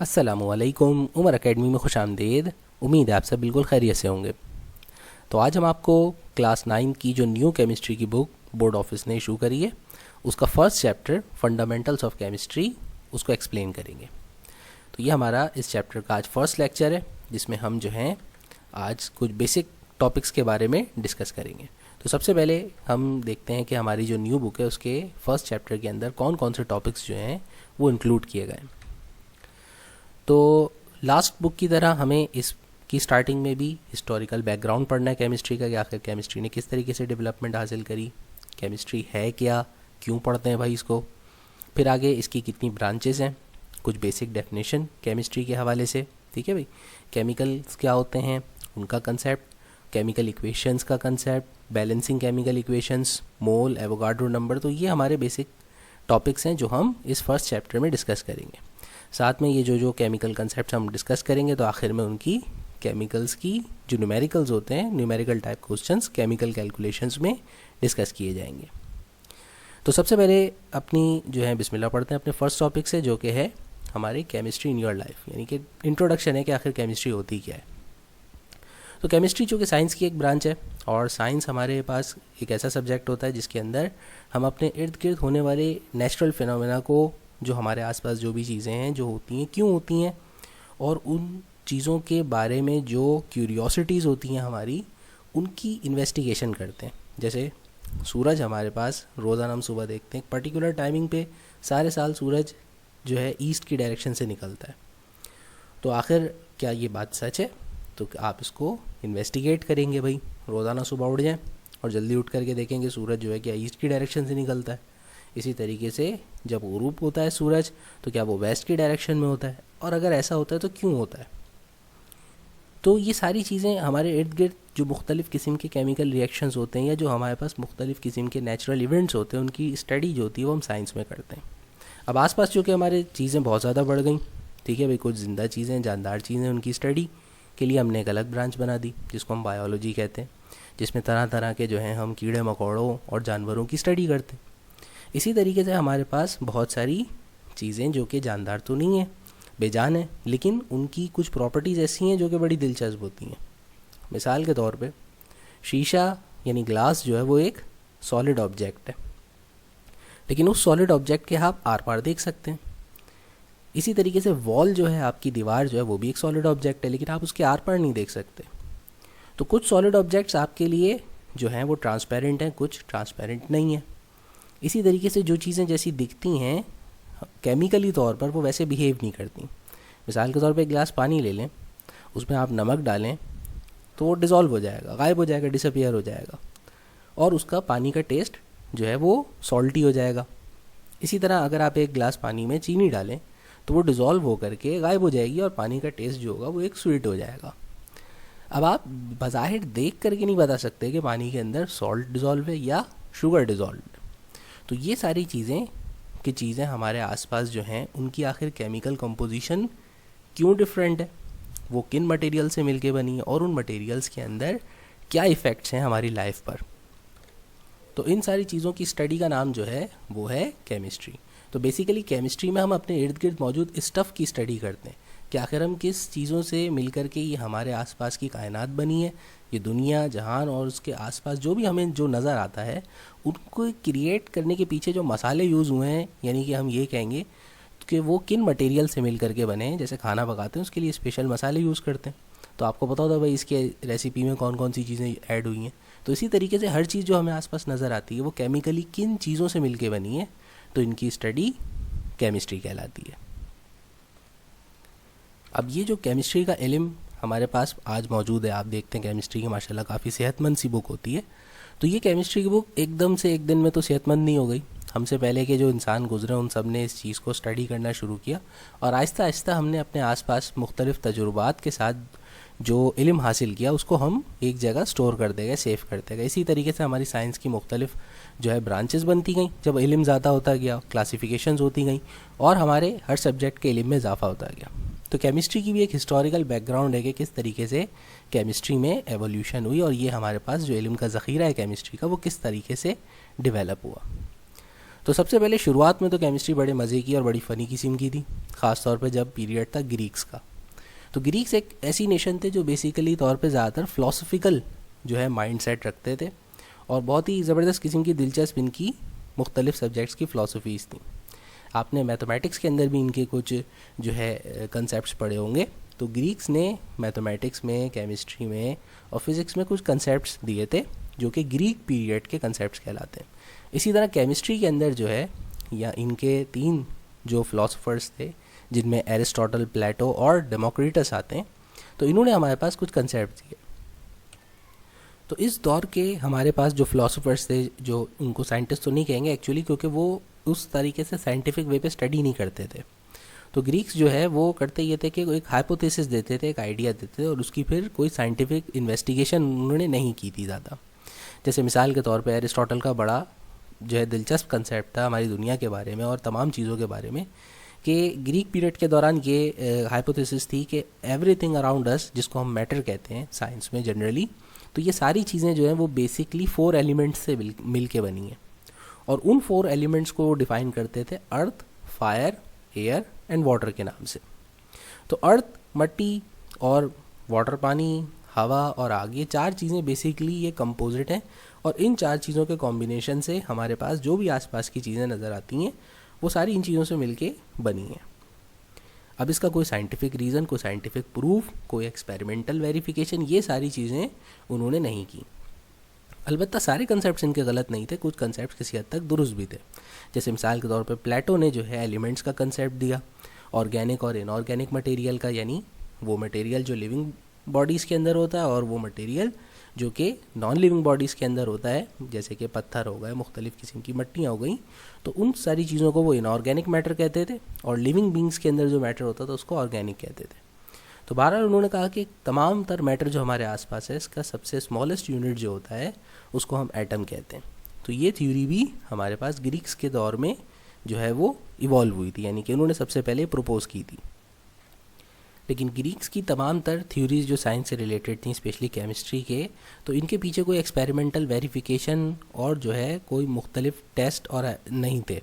अस्सलामुअलैकुम। उमर एकेडमी में खुश आमदीद। उम्मीद है आप सब बिल्कुल खैरियत से होंगे। तो आज हम आपको क्लास 9 की जो न्यू केमिस्ट्री की बुक बोर्ड ऑफिस ने इशू करी है उसका first chapter fundamentals of chemistry उसको एक्सप्लेन करेंगे। तो ये हमारा इस चैप्टर का आज फर्स्ट लेक्चर है जिसमें हम जो हैं आज कुछ बेसिक टॉपिक्स के बारे में डिस्कस करेंगे। तो सबसे पहले हम देखते हैं कि हमारी जो न्यू बुक है उसके फर्स्ट चैप्टर के अंदर कौन कौन से टॉपिक्स जो हैं वो इंक्लूड किए गए हैं। तो लास्ट बुक की तरह हमें इसकी स्टार्टिंग में भी हिस्टोरिकल बैकग्राउंड पढ़ना है केमिस्ट्री का कि आखिर केमिस्ट्री ने किस तरीके से डेवलपमेंट हासिल करी, केमिस्ट्री है क्या, क्यों पढ़ते हैं भाई इसको, फिर आगे इसकी कितनी ब्रांचेस हैं, कुछ बेसिक डेफिनेशन केमिस्ट्री के हवाले से। ठीक है भाई, केमिकल्स क्या होते हैं उनका कंसेप्ट, केमिकल इक्वेशंस का कंसेप्ट, बैलेंसिंग केमिकल इक्वेशंस, मोल, एवोगाड्रो नंबर। तो ये हमारे बेसिक टॉपिक्स हैं जो हम इस फर्स्ट चैप्टर में डिस्कस करेंगे। साथ में ये जो केमिकल कंसेप्ट हम डिस्कस करेंगे तो आखिर में उनकी केमिकल्स की जो न्यूमेरिकल्स होते हैं, numerical type questions chemical calculations में डिस्कस किए जाएंगे। तो सबसे पहले अपनी जो है बिस्मिल्लाह पढ़ते हैं अपने फर्स्ट टॉपिक से, जो कि है हमारी केमिस्ट्री इन योर लाइफ, यानी कि इंट्रोडक्शन है कि आखिर केमिस्ट्री होती क्या है। तो केमिस्ट्री चूँकि साइंस की एक ब्रांच है और साइंस हमारे पास एक ऐसा सब्जेक्ट होता है जिसके अंदर हम अपने इर्द गिर्द होने वाले नेचुरल फिनोमेना को, जो हमारे आसपास जो भी चीज़ें हैं जो होती हैं क्यों होती हैं, और उन चीज़ों के बारे में जो क्यूरियोसिटीज़ होती हैं हमारी, उनकी इन्वेस्टिगेशन करते हैं। जैसे सूरज हमारे पास रोज़ाना हम सुबह देखते हैं, एक पर्टिकुलर टाइमिंग पे सारे साल सूरज जो है ईस्ट की डायरेक्शन से निकलता है। तो आखिर क्या ये बात सच है? तो आप इसको इन्वेस्टिगेट करेंगे भाई, रोज़ाना सुबह उठ जाएँ और जल्दी उठ करके देखेंगे सूरज जो है क्या ईस्ट की डायरेक्शन से निकलता है। इसी तरीके से जब गुरूब होता है सूरज तो क्या वो वेस्ट की डायरेक्शन में होता है, और अगर ऐसा होता है तो क्यों होता है। तो ये सारी चीज़ें हमारे इर्द गिर्द जो मुख्तलिफ़ किस्म के केमिकल रिएक्शंस होते हैं या जो हमारे पास मुख्तलिफ़ किस्म के नेचुरल इवेंट्स होते हैं उनकी स्टडी जो होती है वो हम साइंस में करते हैं। अब आसपास जो कि हमारे चीज़ें बहुत ज़्यादा बढ़ गई, ठीक है भाई, कुछ ज़िंदा चीज़ें, जानदार चीज़ें, उनकी स्टडी के लिए हमने एक अलग ब्रांच बना दी जिसको हम बायोलॉजी कहते हैं, जिसमें तरह तरह के जो हैं हम कीड़े मकोड़ों और जानवरों की स्टडी करते हैं। इसी तरीके से हमारे पास बहुत सारी चीज़ें जो कि जानदार तो नहीं हैं, बेजान है, लेकिन उनकी कुछ प्रॉपर्टीज़ ऐसी हैं जो कि बड़ी दिलचस्प होती हैं। मिसाल के तौर पे शीशा यानी ग्लास जो है वो एक सॉलिड ऑब्जेक्ट है, लेकिन उस सॉलिड ऑब्जेक्ट के आप आर पार देख सकते हैं। इसी तरीके से वॉल जो है, आपकी दीवार जो है वो भी एक सॉलिड ऑब्जेक्ट है, लेकिन आप उसके आर पार नहीं देख सकते। तो कुछ सॉलिड ऑब्जेक्ट्स आपके लिए जो हैं वो ट्रांसपेरेंट हैं, कुछ ट्रांसपेरेंट नहीं है। इसी तरीके से जो चीज़ें जैसी दिखती हैं केमिकली तौर पर वो वैसे बिहेव नहीं करती। मिसाल के तौर पे एक गिलास पानी ले लें, उसमें आप नमक डालें तो वो डिज़ोल्व हो जाएगा, गायब हो जाएगा, डिसअपियर हो जाएगा, और उसका पानी का टेस्ट जो है वो सॉल्टी हो जाएगा। इसी तरह अगर आप एक गिलास पानी में चीनी डालें तो वो डिज़ोल्व हो करके गायब हो जाएगी और पानी का टेस्ट जो होगा वो एक स्वीट हो जाएगा। अब आप बज़ाहिर देख करके नहीं बता सकते कि पानी के अंदर सॉल्ट डिज़ोल्व है या शुगर डिज़ोल्व है। तो ये सारी चीज़ें हमारे आसपास जो हैं उनकी आखिर केमिकल कंपोजिशन क्यों डिफरेंट है, वो किन मटेरियल से मिलके बनी है, और उन मटेरियल्स के अंदर क्या इफ़ेक्ट्स हैं हमारी लाइफ पर। तो इन सारी चीज़ों की स्टडी का नाम जो है वो है केमिस्ट्री। तो बेसिकली केमिस्ट्री में हम अपने इर्द गिर्द मौजूद स्टफ़ की स्टडी करते हैं कि आखिर हम किस चीज़ों से मिलकर के ये हमारे आसपास की कायनात बनी है, ये दुनिया जहान और उसके आसपास जो भी हमें जो नज़र आता है उनको क्रिएट करने के पीछे जो मसाले यूज़ हुए हैं, यानी कि हम ये कहेंगे कि वो किन मटेरियल से मिल करके बने हैं। जैसे खाना पकाते हैं उसके लिए स्पेशल मसाले यूज़ करते हैं, तो आपको पता होता है भाई इसके रेसिपी में कौन कौन सी चीज़ें ऐड हुई हैं। तो इसी तरीके से हर चीज़ जो हमें आसपास नज़र आती है वो केमिकली किन चीज़ों से मिल के बनी है, तो इनकी स्टडी केमिस्ट्री कहलाती है। अब ये जो केमिस्ट्री का इल्म हमारे पास आज मौजूद है, आप देखते हैं केमिस्ट्री की माशाल्लाह काफ़ी सेहतमंद सी बुक होती है। तो ये केमिस्ट्री की बुक एकदम से एक दिन में तो सेहतमंद नहीं हो गई। हमसे पहले के जो इंसान गुजरे उन सब ने इस चीज़ को स्टडी करना शुरू किया और आहिस्ता आहिस्ता हमने अपने आसपास मुख्तलिफ़ तजुर्बात के साथ जो इल्म हासिल किया उसको हम एक जगह स्टोर करते गए, सेव करते गए। इसी तरीके से हमारी साइंस की मुख्तलिफ़ जो है ब्रांचेस बनती गई। जब इल्म ज़्यादा होता गया, क्लासिफिकेशंस होती गई और हमारे हर सब्जेक्ट के इल्म में इजाफा होता गया। तो केमिस्ट्री की भी एक हिस्टोरिकल बैकग्राउंड है कि किस तरीके से केमिस्ट्री में एवोल्यूशन हुई और ये हमारे पास जो इल्म का ज़ख़ीरा है केमिस्ट्री का वो किस तरीके से डेवलप हुआ। तो सबसे पहले शुरुआत में तो केमिस्ट्री बड़े मज़े की और बड़ी फ़नी किस्म की थी, ख़ास तौर पे जब पीरियड था ग्रीक्स का। तो ग्रीक्स एक ऐसी नेशन थे जो बेसिकली तौर पे ज़्यादातर फ़िलासफ़िकल जो है माइंड सेट रखते थे, और बहुत ही ज़बरदस्त किस्म की दिलचस्प इनकी मुख्तलिफ़ सब्जेक्ट्स की फ़िलासफ़ीज़ थी। आपने मैथमेटिक्स के अंदर भी इनके कुछ जो है कंसेप्ट पढ़े होंगे। तो ग्रीक्स ने मैथमेटिक्स में, केमिस्ट्री में और फिज़िक्स में कुछ कंसेप्ट दिए थे जो कि ग्रीक पीरियड के कंसेप्ट कहलाते हैं। इसी तरह केमिस्ट्री के अंदर जो है, या इनके 3 जो फ़िलासफ़र्स थे जिनमें एरिस्टोटल, प्लेटो और डेमोक्रिटस आते हैं, तो इन्होंने हमारे पास कुछ कंसेप्ट दिए। तो इस दौर के हमारे पास जो फ़िलासफ़र्स थे, जो उनको साइंटिस्ट तो नहीं कहेंगे एक्चुअली, क्योंकि वो उस तरीके से साइंटिफिक वे पे स्टडी नहीं करते थे। तो ग्रीक्स जो है वो करते ये थे कि एक हाइपोथेसिस देते थे, एक आइडिया देते थे, और उसकी फिर कोई साइंटिफिक इन्वेस्टिगेशन उन्होंने नहीं की थी ज़्यादा। जैसे मिसाल के तौर पे एरिस्टोटल का बड़ा जो है दिलचस्प कंसेप्ट था हमारी दुनिया के बारे में और तमाम चीज़ों के बारे में, कि ग्रीक पीरियड के दौरान ये हाइपोथेसिस थी कि एवरीथिंग अराउंड अस, जिसको हम मैटर कहते हैं साइंस में जनरली, तो ये सारी चीज़ें जो हैं वो बेसिकली 4 एलिमेंट्स से मिल के बनी हैं, और उन 4 एलिमेंट्स को डिफ़ाइन करते थे अर्थ, फायर, एयर एंड वाटर के नाम से। तो अर्थ, मट्टी, और वाटर, पानी, हवा और आग, ये 4 चीज़ें बेसिकली ये कंपोजिट हैं, और इन 4 चीज़ों के कॉम्बिनेशन से हमारे पास जो भी आसपास की चीज़ें नज़र आती हैं वो सारी इन चीज़ों से मिलके बनी हैं। अब इसका कोई साइंटिफिक रीज़न, कोई साइंटिफिक प्रूफ, कोई एक्सपेरिमेंटल वेरिफिकेशन, ये सारी चीज़ें उन्होंने नहीं की। अलबत्ता सारे कंसेप्ट इनके गलत नहीं थे, कुछ कंसेप्ट किसी हद तक दुरुस्त भी थे। जैसे मिसाल के तौर पे प्लेटो ने जो है एलिमेंट्स का कंसेप्ट दिया, ऑर्गेनिक और इनऑर्गेनिक मटेरियल का, यानी वो मटेरियल जो लिविंग बॉडीज़ के अंदर होता है और वो मटेरियल जो कि नॉन लिविंग बॉडीज़ के अंदर होता है, जैसे कि पत्थर हो गए, मुख्तलिफ़ किस्म की मट्टियाँ हो गई, तो उन सारी चीज़ों को वो इनऑर्गेनिक मैटर कहते थे, और लिविंग बींग्स के अंदर जो मैटर होता था उसको ऑर्गेनिक कहते थे। तो बहरहाल उन्होंने कहा कि तमाम तर मैटर जो हमारे आसपास है, इसका सबसे स्मॉलेस्ट यूनिट जो होता है उसको हम एटम कहते हैं। तो ये थ्योरी भी हमारे पास ग्रीक्स के दौर में जो है वो इवॉल्व हुई थी, यानी कि उन्होंने सबसे पहले प्रपोज की थी। लेकिन ग्रीक्स की तमाम तर थ्योरीज जो साइंस से रिलेटेड थी, स्पेशली केमिस्ट्री के, तो इनके पीछे कोई एक्सपेरिमेंटल वेरिफिकेशन और जो है कोई मुख्तलिफ टेस्ट और नहीं थे।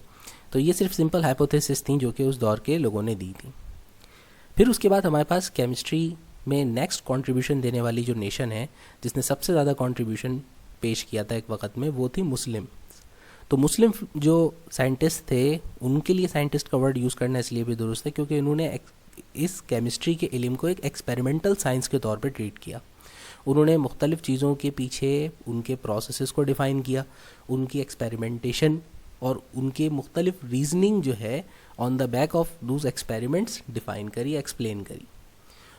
तो ये सिर्फ सिंपल हाइपोथेसिस थी जो कि उस दौर के लोगों ने दी थी। फिर उसके बाद हमारे पास केमिस्ट्री में नेक्स्ट कंट्रीब्यूशन देने वाली जो नेशन है, जिसने सबसे ज़्यादा कंट्रीब्यूशन पेश किया था एक वक्त में, वो थी मुस्लिम। तो मुस्लिम जो साइंटिस्ट थे, उनके लिए साइंटिस्ट का वर्ड यूज़ करना इसलिए भी दुरुस्त है क्योंकि उन्होंने इस केमिस्ट्री के इल्म को एक एक्सपेरिमेंटल साइंस के तौर पे ट्रीट किया। उन्होंने मुख्तलिफ़ चीज़ों के पीछे उनके प्रोसेसेस को डिफ़ाइन किया, उनकी एक्सपेरिमेंटेशन और उनके मुख्तलिफ रीजनिंग जो है on the back of Dooj experiments define करी, एक्सप्लेन करी।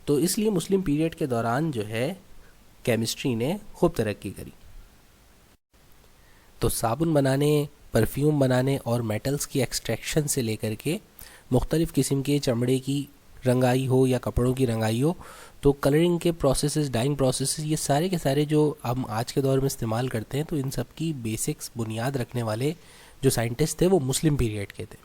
तो इसलिए मुस्लिम पीरियड के दौरान जो है केमिस्ट्री ने खूब तरक्की करी। तो साबुन बनाने, परफ्यूम बनाने और मेटल्स की एक्सट्रैक्शन से लेकर के मुख्तलिफ़ किस्म के चमड़े की रंगाई हो या कपड़ों की रंगाई हो, तो कलरिंग के प्रोसेसेस, डाइंग प्रोसेसेस, ये सारे के सारे जो हम आज के दौर में इस्तेमाल करते हैं, तो इन सब की बेसिक्स बुनियाद रखने वाले जो साइंटिस्ट थे वो मुस्लिम पीरियड के थे।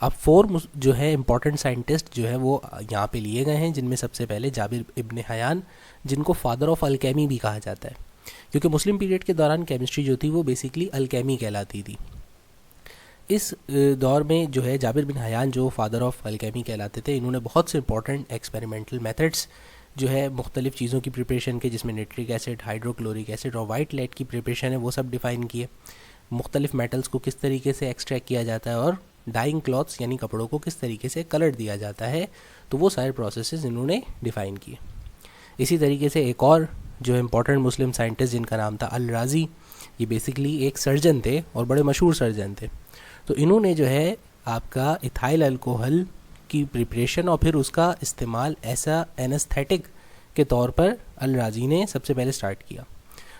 अब 4 जो है इम्पॉर्टेंट साइंटिस्ट जो है वो यहाँ पे लिए गए हैं, जिनमें सबसे पहले जाबिर इब्न हयान, जिनको फादर ऑफ अल्केमी भी कहा जाता है, क्योंकि मुस्लिम पीरियड के दौरान केमिस्ट्री जो थी वो बेसिकली अल्केमी कहलाती थी। इस दौर में जो है जाबिर बिन हयान जो फादर ऑफ अल्केमी कहलाते थे, इन्होंने बहुत से इंपॉर्टेंट एक्सपेरिमेंटल मेथड्स जो है मुख्तलिफ़ चीज़ों की प्रिपरेशन के, जिसमें नाइट्रिक एसिड, हाइड्रोक्लोरिक एसिड और वाइट लाइट की प्रिपरेशन है, वो सब डिफ़ाइन किए। मुख्तलिफ़ मेटल्स को किस तरीके से एक्सट्रैक्ट किया जाता है और डाइंग क्लॉथ्स यानी कपड़ों को किस तरीके से कलर दिया जाता है, तो वो सारे प्रोसेसेस इन्होंने डिफ़ाइन किए। इसी तरीके से एक और जो इम्पॉर्टेंट मुस्लिम साइंटिस्ट जिनका नाम था अल राज़ी, ये बेसिकली एक सर्जन थे और बड़े मशहूर सर्जन थे। तो इन्होंने जो है आपका इथाइल अल्कोहल की प्रिपरेशन और फिर उसका इस्तेमाल ऐसा एनेस्थेटिक के तौर पर अल राज़ी ने सबसे पहले स्टार्ट किया।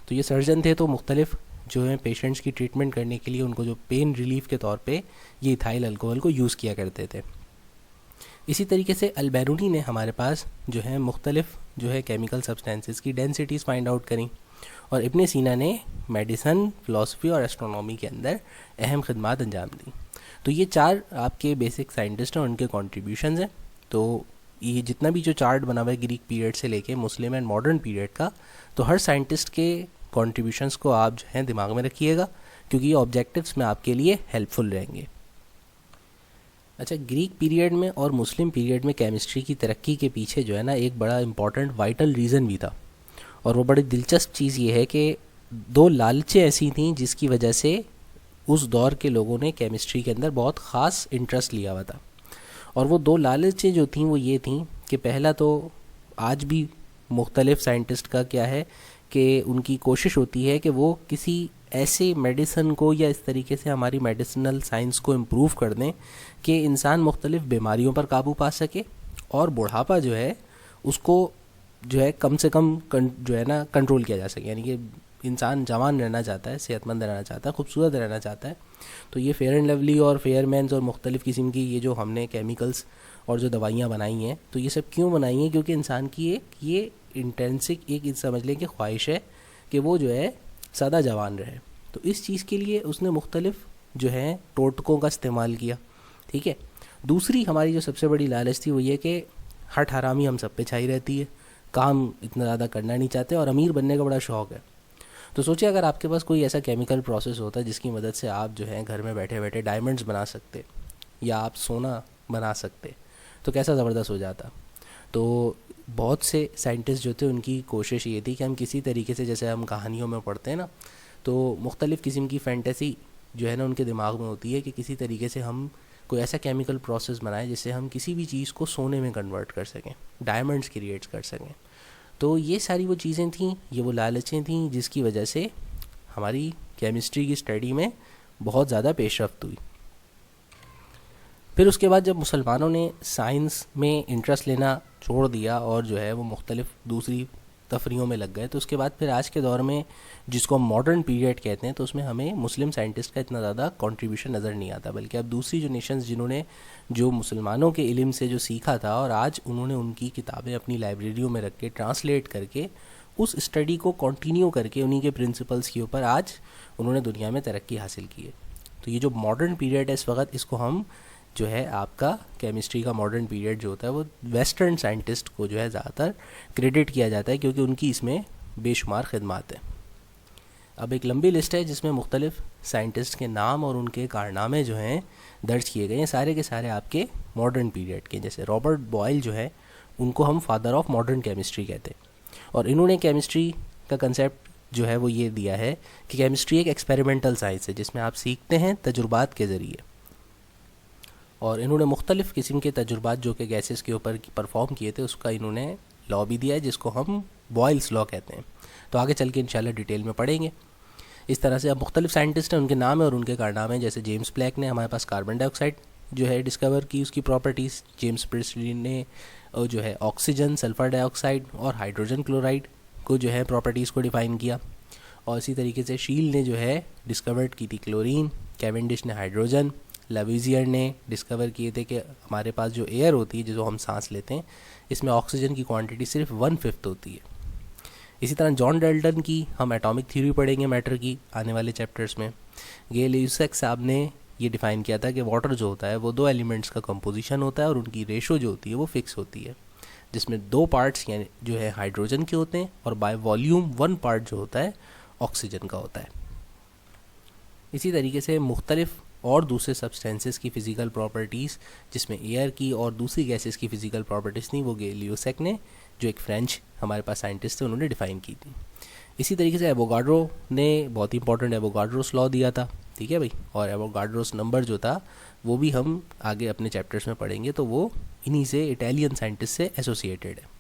तो ये सर्जन थे, तो मुख्तलिफ जो है पेशेंट्स की ट्रीटमेंट करने के लिए उनको जो पेन रिलीफ के तौर पे ये इथाइल अल्कोहल को यूज़ किया करते थे। इसी तरीके से अल बैरूनी ने हमारे पास जो है मुख्तलिफ जो है केमिकल सब्सटेंसेस की डेंसिटीज़ फाइंड आउट करी, और इब्ने सीना ने मेडिसन, फ़िलासफ़ी और एस्ट्रोनॉमी के अंदर अहम खदमात अंजाम दी। तो ये 4 आपके बेसिक साइंटिस्ट हैं, उनके कॉन्ट्रीब्यूशंस हैं। तो ये जितना भी जो चार्ट बना हुआ है ग्रीक पीरियड से लेके मुस्लिम एंड मॉडर्न पीरियड का, तो हर साइंटिस्ट के कॉन्ट्रीब्यूशंस को आप जो हैं दिमाग में रखिएगा, क्योंकि ये ऑब्जेक्टिव्स में आपके लिए हेल्पफुल रहेंगे। अच्छा, ग्रीक पीरियड में और मुस्लिम पीरियड में केमिस्ट्री की तरक्की के पीछे जो है ना एक बड़ा इंपॉर्टेंट वाइटल रीज़न भी था, और वो बड़ी दिलचस्प चीज़ ये है कि दो लालचें ऐसी थीं जिसकी वजह से उस दौर के लोगों ने केमिस्ट्री के अंदर बहुत ख़ास इंटरेस्ट लिया हुआ था। और वो दो लालचें जो थीं वो ये थीं कि पहला तो आज भी मुख्तलिफ साइंटिस्ट का क्या है कि उनकी कोशिश होती है कि वो किसी ऐसे मेडिसिन को या इस तरीके से हमारी मेडिसिनल साइंस को इम्प्रूव कर दें कि इंसान मुख्तलिफ बीमारियों पर काबू पा सके और बुढ़ापा जो है उसको जो है कम से कम जो है ना कंट्रोल किया जा सके। यानी कि इंसान जवान रहना चाहता है, सेहतमंद रहना चाहता है, खूबसूरत रहना चाहता है, तो ये फेयर एंड लवली और फेयरमैन्स और मुख्तलिफ़ किस्म की ये जो हमने केमिकल्स और जो दवाइयाँ बनाई हैं, तो ये सब क्यों बनाई हैं? क्योंकि इंसान की एक ये इंटेंसिक एक समझ लें कि ख्वाहिश है कि वो जो है सदा जवान रहे। तो इस चीज़ के लिए उसने मुख्तलिफ जो है टोटकों का इस्तेमाल किया। ठीक है, दूसरी हमारी जो सबसे बड़ी लालच थी वो ये कि हठ हरामी हम सब पे छाई रहती है, काम इतना ज़्यादा करना नहीं चाहते और अमीर बनने का बड़ा शौक़ है। तो सोचिए अगर आपके पास कोई ऐसा केमिकल प्रोसेस होता है जिसकी मदद से आप जो है घर में बैठे बैठे डायमंड्स बना सकते या आप सोना बना सकते, तो कैसा ज़बरदस्त हो जाता। तो बहुत से साइंटिस्ट जो थे उनकी कोशिश ये थी कि हम किसी तरीके से, जैसे हम कहानियों में पढ़ते हैं ना, तो मुख्तलिफ़ किस्म की फैंटेसी जो है ना उनके दिमाग में होती है कि किसी तरीके से हम कोई ऐसा केमिकल प्रोसेस बनाएं जिससे हम किसी भी चीज़ को सोने में कन्वर्ट कर सकें, डायमंड्स क्रिएट कर सकें। तो ये सारी वो चीज़ें थीं, ये वो लालचें थीं जिसकी वजह से हमारी केमिस्ट्री की स्टडी में बहुत ज़्यादा पेशरफ्त हुई। फिर उसके बाद जब मुसलमानों ने साइंस में इंटरेस्ट लेना छोड़ दिया और जो है वो मुख्तलिफ दूसरी तफरीयों में लग गए, तो उसके बाद फिर आज के दौर में जिसको हम मॉडर्न पीरियड कहते हैं, तो उसमें हमें मुस्लिम साइंटिस्ट का इतना ज़्यादा कंट्रीब्यूशन नज़र नहीं आता, बल्कि अब दूसरी जो नेशंस जिन्होंने जो मुसलमानों के इल्म से जो सीखा था और आज उन्होंने उनकी किताबें अपनी लाइब्रेरियों में रख के ट्रांसलेट करके उस स्टडी को कंटिन्यू करके उन्हीं के प्रिंसिपल्स के ऊपर आज उन्होंने दुनिया में तरक्की हासिल की है। तो ये जो मॉडर्न पीरियड है इस वक्त, इसको हम जो है आपका केमिस्ट्री का मॉडर्न पीरियड जो होता है वो वेस्टर्न साइंटिस्ट को जो है ज़्यादातर क्रेडिट किया जाता है, क्योंकि उनकी इसमें बेशुमार खिदमत है। अब एक लंबी लिस्ट है जिसमें मुख्तलिफ साइंटिस्ट के नाम और उनके कारनामे जो हैं दर्ज किए गए हैं, सारे के सारे आपके मॉडर्न पीरियड के। जैसे रॉबर्ट बॉयल जो है उनको हम फादर ऑफ मॉडर्न केमिस्ट्री कहते हैं, और इन्होंने केमिस्ट्री का कंसेप्ट जो है वो ये दिया है कि केमिस्ट्री एक एक्सपेरिमेंटल साइंस है जिसमें आप सीखते हैं तजुर्बात के ज़रिए। और इन्होंने मुख्तलिफ़ किस्म के तजुर्बात जो कि गैसेस के ऊपर परफॉर्म किए थे उसका इन्होंने लॉ भी दिया है जिसको हम बॉयल्स लॉ कहते हैं। तो आगे चल के इंशाल्लाह डिटेल में पढ़ेंगे। इस तरह से अब मुख्तलिफ साइंटिस्ट हैं, उनके नाम है और उनके कारनामे हैं। जैसे जेम्स ब्लैक ने हमारे पास कार्बन डाइऑक्साइड जो है डिस्कवर की, उसकी प्रॉपर्टीज़। जेम्स प्रिस्टली ने जो है ऑक्सीजन, सल्फ़र डाइऑक्साइड और हाइड्रोजन क्लोराइड को जो है प्रॉपर्टीज़ को डिफ़ाइन किया। और इसी तरीके से शील ने जो है डिस्कवर्ड की थी क्लोरीन, कैवेंडिश ने हाइड्रोजन, लवेजियर ने डिस्कवर किए थे कि हमारे पास जो एयर होती है जो हम सांस लेते हैं इसमें ऑक्सीजन की क्वांटिटी सिर्फ 1/5 होती है। इसी तरह जॉन डाल्टन की हम एटॉमिक थ्योरी पढ़ेंगे मैटर की आने वाले चैप्टर्स में। गे ल्यूसेक साहब ने ये डिफ़ाइन किया था कि वाटर जो होता है वो 2 एलिमेंट्स का कंपोजिशन होता है और उनकी रेशो जो होती है वो फिक्स होती है, जिसमें 2 पार्ट्स यानी जो है हाइड्रोजन के होते हैं और बाय वॉल्यूम 1 पार्ट जो होता है ऑक्सीजन का होता है। इसी तरीके से मुख्तलिफ और दूसरे सब्सटेंसेस की फ़िज़िकल प्रॉपर्टीज़ जिसमें एयर की और दूसरी गैसेस की फ़िज़िकल प्रॉपर्टीज़ थी वो गे ल्यूसेक ने, जो एक फ्रेंच हमारे पास साइंटिस्ट थे, उन्होंने डिफ़ाइन की थी। इसी तरीके से एवोगाड्रो ने बहुत इंपॉर्टेंट एवोगाड्रोस लॉ दिया था। ठीक है भाई, और एवोगाड्रोस नंबर जो था वो भी हम आगे अपने चैप्टर्स में पढ़ेंगे, तो वो इन्हीं से इटालियन साइंटिस्ट से एसोसिएटेड है।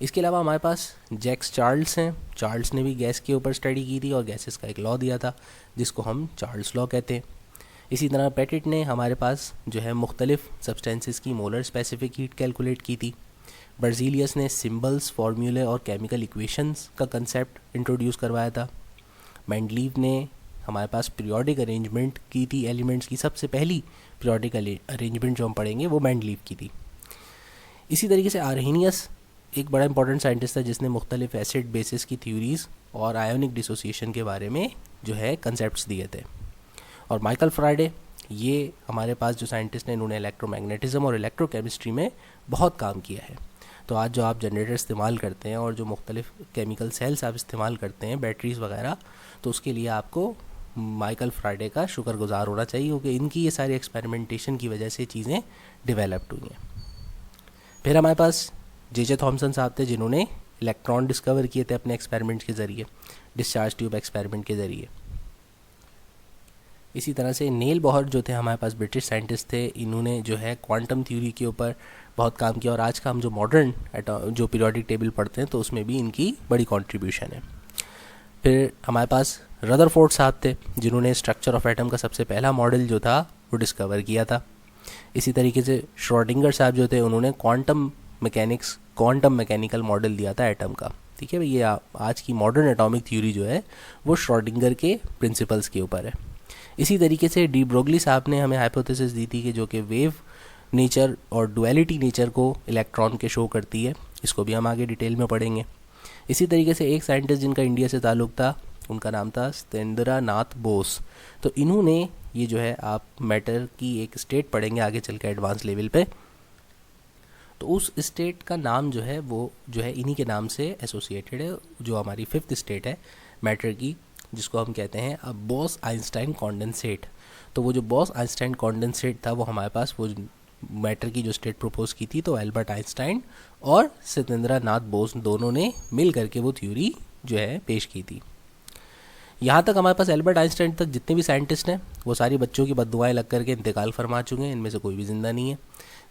इसके अलावा हमारे पास जैक्स चार्ल्स हैं। चार्ल्स ने भी गैस के ऊपर स्टडी की थी और गैसेस का एक लॉ दिया था जिसको हम चार्ल्स लॉ कहते हैं। इसी तरह पेटिट ने हमारे पास जो है मुख्तलिफ सब्सटेंसेस की मोलर स्पेसिफिक हीट कैलकुलेट की थी। बर्जीलियस ने सिम्बल्स, फार्मूले और केमिकल इक्वेशंस का कंसेप्ट इंट्रोड्यूस करवाया था। मेंडलीव ने हमारे पास पीरियोडिक अरेंजमेंट की थी एलिमेंट्स की। सबसे पहली पीरियोडिक अरेंजमेंट जो हम पढ़ेंगे वो मेंडलीव की थी। इसी तरीके से आर्हेनियस एक बड़ा इंपॉर्टेंट साइंटिस्ट था जिसने मुख्तलिफ एसिड बेसिस की थ्योरीज़ और आयोनिक डिसोसिएशन के बारे में जो है कंसेप्ट्स दिए थे। और माइकल फ्राडे, ये हमारे पास जो साइंटिस्ट हैं, इन्होंने इलेक्ट्रोमैग्नेटिज्म और इलेक्ट्रोकेमिस्ट्री में बहुत काम किया है। तो आज जो आप जनरेटर इस्तेमाल करते हैं और जो मुख्तलिफ केमिकल सेल्स आप इस्तेमाल करते हैं, बैटरीज़ वगैरह, तो उसके लिए आपको माइकल फ्राइडे का शुक्रगुजार होना चाहिए, क्योंकि इनकी ये सारी एक्सपेरिमेंटेशन की वजह से चीज़ें डेवलप्ड हुई हैं। फिर हमारे पास जे थॉमसन साहब थे, जिन्होंने इलेक्ट्रॉन डिस्कवर किए थे अपने एक्सपेरिमेंट्स के ज़रिए, डिस्चार्ज ट्यूब एक्सपेरिमेंट के ज़रिए। इसी तरह से नील बोहर जो थे हमारे पास ब्रिटिश साइंटिस्ट थे, इन्होंने जो है क्वांटम थ्योरी के ऊपर बहुत काम किया, और आज का हम जो मॉडर्न जो पीरियोडिक टेबल पढ़ते हैं तो उसमें भी इनकी बड़ी कंट्रीब्यूशन है। फिर हमारे पास रदरफोर्ड साहब थे, जिन्होंने स्ट्रक्चर ऑफ एटम का सबसे पहला मॉडल जो था वो डिस्कवर किया था। इसी तरीके से श्रोडिंगर साहब जो थे, उन्होंने क्वांटम मैकेनिकल मॉडल दिया था एटम का। ठीक है भाई, ये आज की मॉडर्न एटॉमिक थ्योरी जो है वो श्रोडिंगर के प्रिंसिपल्स के ऊपर है। इसी तरीके से डी ब्रोगली साहब ने हमें हाइपोथेसिस दी थी कि जो कि वेव नेचर और डुअलिटी नेचर को इलेक्ट्रॉन के शो करती है। इसको भी हम आगे डिटेल में पढ़ेंगे। इसी तरीके से एक साइंटिस्ट जिनका इंडिया से ताल्लुक़ था, उनका नाम था सत्येंद्र नाथ बोस। तो इन्होंने ये जो है, आप मैटर की एक स्टेट पढ़ेंगे आगे चल के एडवांस लेवल पे, तो उस स्टेट का नाम जो है वो जो है इन्हीं के नाम से एसोसिएटेड है, जो हमारी फिफ्थ स्टेट है मैटर की, जिसको हम कहते हैं अब बॉस आइंस्टाइन कॉन्डेंसेट। तो वो जो बॉस आइंस्टाइन कॉन्डेंसेट था, वो हमारे पास वो मैटर की जो स्टेट प्रपोज की थी, तो एल्बर्ट आइंस्टाइन और सत्येंद्र नाथ बोस दोनों ने मिल करके वो थ्योरी जो है पेश की थी। यहाँ तक हमारे पास एल्बर्ट आइंस्टाइन तक जितने भी साइंटिस्ट हैं वो सारी बच्चों की बद्दुआएं लग करके इंतकाल फरमा चुके हैं, इनमें से कोई भी ज़िंदा नहीं है।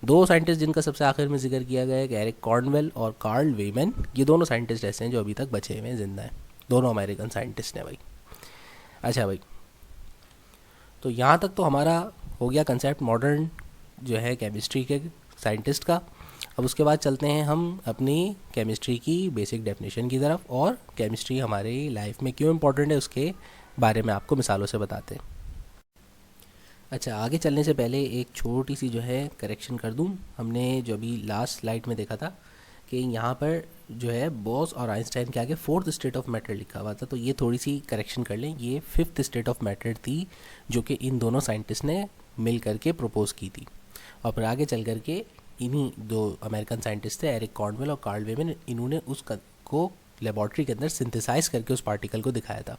दो साइंटिस्ट जिनका सबसे आखिर में जिक्र किया गया है, एरिक कॉर्नवेल और कार्ल वेमन, ये दोनों साइंटिस्ट ऐसे हैं जो अभी तक बचे हुए हैं, जिंदा हैं, दोनों अमेरिकन साइंटिस्ट हैं भाई। अच्छा भाई, तो यहाँ तक तो हमारा हो गया कंसेप्ट मॉडर्न जो है केमिस्ट्री के साइंटिस्ट का। अब उसके बाद चलते हैं हम अपनी केमिस्ट्री की बेसिक डेफिनेशन की तरफ, और केमिस्ट्री हमारी लाइफ में क्यों इम्पोर्टेंट है उसके बारे में आपको मिसालों से बताते हैं। अच्छा, आगे चलने से पहले एक छोटी सी जो है करेक्शन कर दूं। हमने जो अभी लास्ट स्लाइड में देखा था कि यहाँ पर जो है बॉस और आइंस्टाइन के आगे फोर्थ स्टेट ऑफ मैटर लिखा हुआ था, तो ये थोड़ी सी करेक्शन कर लें, ये फिफ्थ स्टेट ऑफ मैटर थी जो कि इन दोनों साइंटिस्ट ने मिल करके प्रपोज की थी। और फिर आगे चल करके इन्हीं दो अमेरिकन साइंटिस्ट थे, एरिक कॉर्नवेल और कार्ल वेमन, इन्होंने उस को लेबॉर्ट्री के अंदर सिंथेसाइज करके उस पार्टिकल को दिखाया था।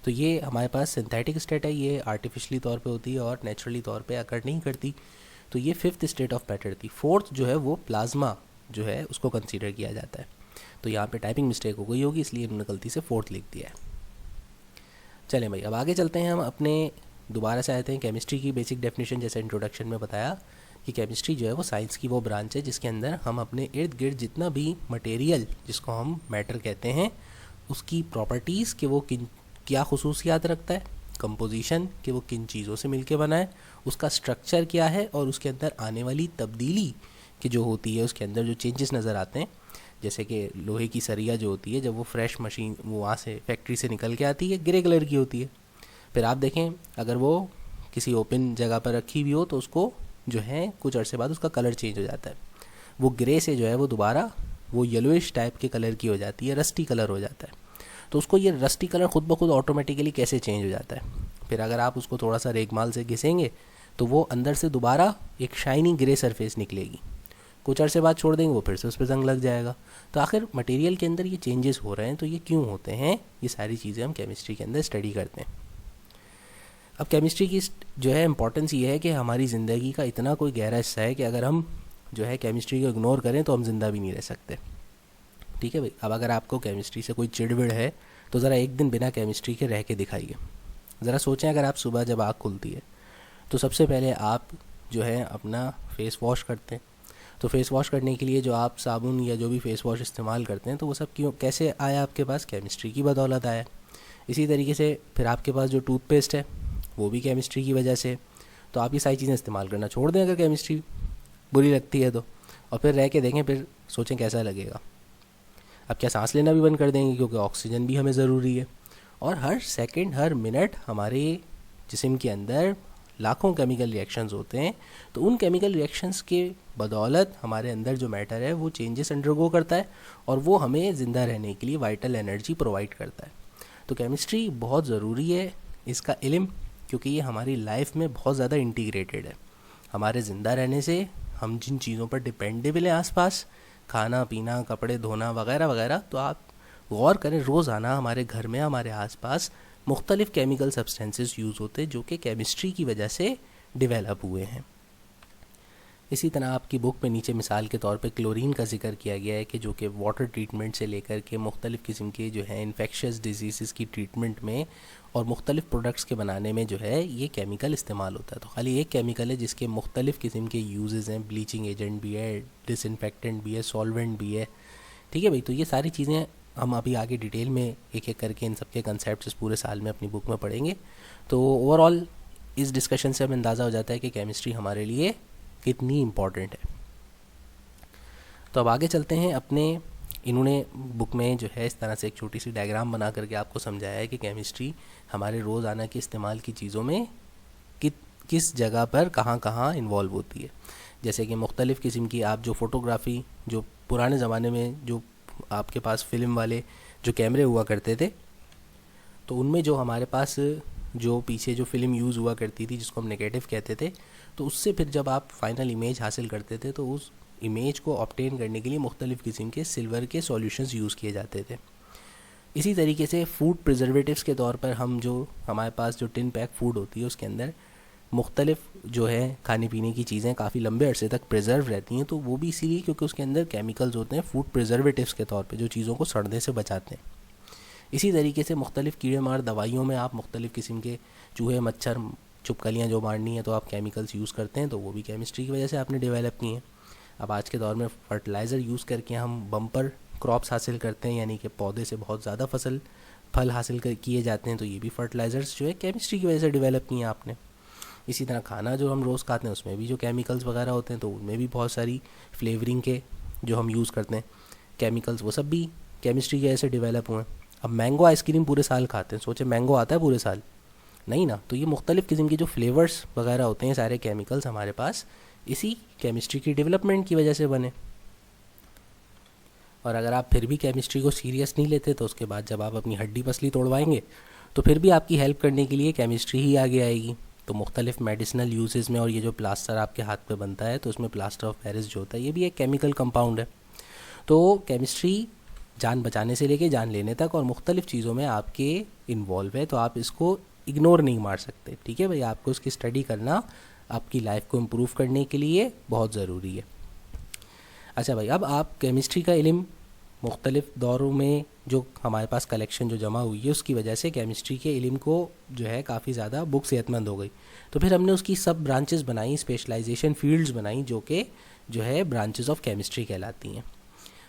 तो ये हमारे पास सिंथेटिक स्टेट है, ये आर्टिफिशियली तौर पे होती है और नेचुरली तौर पे अकर नहीं करती। तो ये फिफ्थ स्टेट ऑफ मैटर थी। फोर्थ जो है वो प्लाज्मा जो है उसको कंसीडर किया जाता है। तो यहाँ पे टाइपिंग मिस्टेक हो गई होगी, इसलिए इन्होंने गलती से फोर्थ लिख दिया है। चलें भाई, अब आगे चलते हैं। हम अपने दोबारा से आते हैं केमिस्ट्री की बेसिक डेफिनेशन। जैसे इंट्रोडक्शन में बताया कि केमिस्ट्री जो है वो साइंस की वो ब्रांच है जिसके अंदर हम अपने इर्द गिर्द जितना भी मटेरियल, जिसको हम मैटर कहते हैं, उसकी प्रॉपर्टीज़ के वो किन क्या खुसूसियात रखता है, कंपोजिशन कि वो किन चीज़ों से मिलके बना है, उसका स्ट्रक्चर क्या है, और उसके अंदर आने वाली तब्दीली कि जो होती है, उसके अंदर जो चेंजेस नज़र आते हैं। जैसे कि लोहे की सरिया जो होती है, जब वो फ्रेश मशीन वो वहाँ से फैक्ट्री से निकल के आती है, ग्रे कलर की होती है। फिर आप देखें, अगर वो किसी ओपन जगह पर रखी हुई हो तो उसको जो है कुछ अरसे बाद उसका कलर चेंज हो जाता है, वो ग्रे से जो है वो दोबारा वो येलोइश टाइप के कलर की हो जाती है, रस्टी कलर हो जाता है। तो उसको ये रस्टी कलर खुद ब खुद ऑटोमेटिकली कैसे चेंज हो जाता है। फिर अगर आप उसको थोड़ा सा रेगमाल से घिसेंगे तो वो अंदर से दोबारा एक शाइनी ग्रे सरफेस निकलेगी, कुछ अरसे बाद छोड़ देंगे वो फिर से उस पर जंग लग जाएगा। तो आखिर मटेरियल के अंदर ये चेंजेस हो रहे हैं, तो ये क्यों होते हैं, ये सारी चीज़ें हम केमिस्ट्री के अंदर स्टडी करते हैं। अब केमिस्ट्री की जो है इम्पॉर्टेंस ये है कि हमारी ज़िंदगी का इतना कोई गहरा हिस्सा है कि अगर हम जो है केमिस्ट्री को इग्नोर करें तो हम ज़िंदा भी नहीं रह सकते। ठीक है भाई, अब अगर आपको केमिस्ट्री से कोई चिड़विड़ है तो ज़रा एक दिन बिना केमिस्ट्री के रह के दिखाइए। ज़रा सोचें, अगर आप सुबह जब आँख खुलती है तो सबसे पहले आप जो है अपना फेस वॉश करते हैं। तो फेस वॉश करने के लिए जो आप साबुन या जो भी फेस वॉश इस्तेमाल करते हैं, तो वो सब क्यों कैसे आया आपके पास, केमिस्ट्री की बदौलत आया। इसी तरीके से फिर आपके पास जो टूथपेस्ट है वो भी केमिस्ट्री की वजह से। तो आप ये सारी चीज़ें इस्तेमाल करना छोड़ दें अगर केमिस्ट्री बुरी लगती है तो, और फिर रह के देखें, फिर सोचें कैसा लगेगा। अब क्या सांस लेना भी बंद कर देंगे, क्योंकि ऑक्सीजन भी हमें ज़रूरी है। और हर सेकंड हर मिनट हमारे जिस्म के अंदर लाखों केमिकल रिएक्शंस होते हैं। तो उन केमिकल रिएक्शंस के बदौलत हमारे अंदर जो मैटर है वो चेंजेस अंडरगो करता है, और वो हमें ज़िंदा रहने के लिए वाइटल एनर्जी प्रोवाइड करता है। तो केमिस्ट्री बहुत ज़रूरी है इसका इल्म, क्योंकि ये हमारी लाइफ में बहुत ज़्यादा इंटीग्रेटेड है। हमारे ज़िंदा रहने से हम जिन चीज़ों पर डिपेंडेबल हैं आसपास, खाना पीना, कपड़े धोना वगैरह वगैरह, तो आप गौर करें रोज़ाना हमारे घर में, हमारे आसपास मुख्तलिफ़ केमिकल सब्सटेंसेस यूज़ होते हैं जो कि केमिस्ट्री की वजह से डेवलप हुए हैं। इसी तरह आपकी बुक में नीचे मिसाल के तौर पे क्लोरीन का जिक्र किया गया है कि जो कि वाटर ट्रीटमेंट से लेकर के मुख्तलिफ़ किस्म के जो है इन्फेक्शस डिजीज़ की ट्रीटमेंट में और मुख्तलिफ़ प्रोडक्ट्स के बनाने में जो है ये केमिकल इस्तेमाल होता है। तो खाली एक केमिकल है जिसके मुख्तलिफ़ किस्म के यूजेस हैं, ब्लीचिंग एजेंट भी है, डिसइंफेक्टेंट भी है, सॉल्वेंट भी है। ठीक है भाई, तो ये सारी चीज़ें हम अभी आगे डिटेल में एक एक करके इन सब के कंसेप्ट इस पूरे साल में अपनी बुक में पढ़ेंगे। तो ओवरऑल इस डिस्कशन से हमें अंदाज़ा हो जाता है कि केमिस्ट्री हमारे लिए कितनी इम्पॉर्टेंट है। तो अब आगे चलते हैं अपने, इन्होंने बुक में जो है इस तरह से एक छोटी सी डायग्राम बना करके आपको समझाया है कि केमिस्ट्री हमारे रोज़ाना के इस्तेमाल की चीज़ों में किस जगह पर कहाँ कहाँ इन्वॉल्व होती है। जैसे कि मुख्तलिफ़ किस्म की आप जो फ़ोटोग्राफ़ी, जो पुराने ज़माने में जो आपके पास फ़िल्म वाले जो कैमरे हुआ करते थे, तो उनमें जो हमारे पास जो पीछे जो फ़िल्म यूज़ हुआ करती थी जिसको हम नेगेटिव कहते थे, तो उससे फिर जब आप फाइनल इमेज हासिल करते थे तो उस इमेज को ऑब्टेन करने के लिए मुख्तलिफ़ किस्म के सिल्वर के सॉल्यूशंस यूज़ किए जाते थे। इसी तरीके से फूड प्रिजर्वेटिव्स के तौर पर हम जो हमारे पास जो टिन पैक फूड होती है उसके अंदर मुख्तलिफ़ जो है खाने पीने की चीज़ें काफ़ी लंबे अरसे तक प्रिजर्व रहती हैं, तो वो भी इसीलिए क्योंकि उसके अंदर केमिकल्स होते हैं फूड प्रिजर्वेटिव्स के तौर पे जो चीज़ों को सड़ने से बचाते हैं। इसी तरीके से मुख्तलिफ़ कीड़े मार दवाइयों में आप मुख्तलिफ़ किस्म के चूहे, मच्छर, चुपकलियाँ जो मारनी है तो आप केमिकल्स यूज़ करते हैं, तो वो भी केमिस्ट्री की वजह से आपने डेवलप की हैं। अब आज के दौर में फर्टिलाइज़र यूज़ करके हम बम्पर क्रॉप्स हासिल करते हैं, यानी कि पौधे से बहुत ज़्यादा फल हासिल किए जाते हैं, तो ये भी फर्टिलाइज़र्स जो है केमिस्ट्री की वजह से डेवलप किए हैं आपने। इसी तरह खाना जो हम रोज़ खाते हैं उसमें भी जो केमिकल्स वगैरह होते हैं तो उनमें भी बहुत सारी फ्लेवरिंग के जो हम यूज़ करते हैं केमिकल्स, वो सब भी केमिस्ट्री की वजह से डेवलप हुए हैं। अब मैंगो आइसक्रीम पूरे साल खाते हैं, सोचे मैंगो आता है पूरे साल? नहीं ना। तो ये मुख्तलिफ़ किस्म के जो फ्लेवर्स वगैरह होते हैं, सारे केमिकल्स हमारे पास इसी केमिस्ट्री की डेवलपमेंट की वजह से बने। और अगर आप फिर भी केमिस्ट्री को सीरियस नहीं लेते तो उसके बाद जब आप अपनी हड्डी पसली तोड़वाएंगे तो फिर भी आपकी हेल्प करने के लिए केमिस्ट्री ही आगे आएगी। तो मुख्तलिफ़ मेडिसिनल यूजेस में, और ये जो प्लास्टर आपके हाथ पे बनता है तो उसमें प्लास्टर ऑफ पेरिस जो होता है ये भी एक केमिकल कंपाउंड है। तो केमिस्ट्री जान बचाने से लेके जान लेने तक और मुख्तलिफ़ चीज़ों में आपके इन्वॉल्व है, तो आप इसको इग्नोर नहीं मार सकते। ठीक है भाई, आपको इसकी स्टडी करना आपकी लाइफ को इम्प्रूव करने के लिए बहुत ज़रूरी है। अच्छा भाई, अब आप केमिस्ट्री का इल्म मुख्तलिफ़ दौरों में जो हमारे पास कलेक्शन जो जमा हुई है उसकी वजह से केमिस्ट्री के इल्म को जो है काफ़ी ज़्यादा बुक सेहतमंद हो गई। तो फिर हमने उसकी सब ब्रांचेस बनाई, स्पेशलाइजेशन फील्ड्स बनाई जो कि जो है ब्रांचेस ऑफ केमिस्ट्री कहलाती हैं।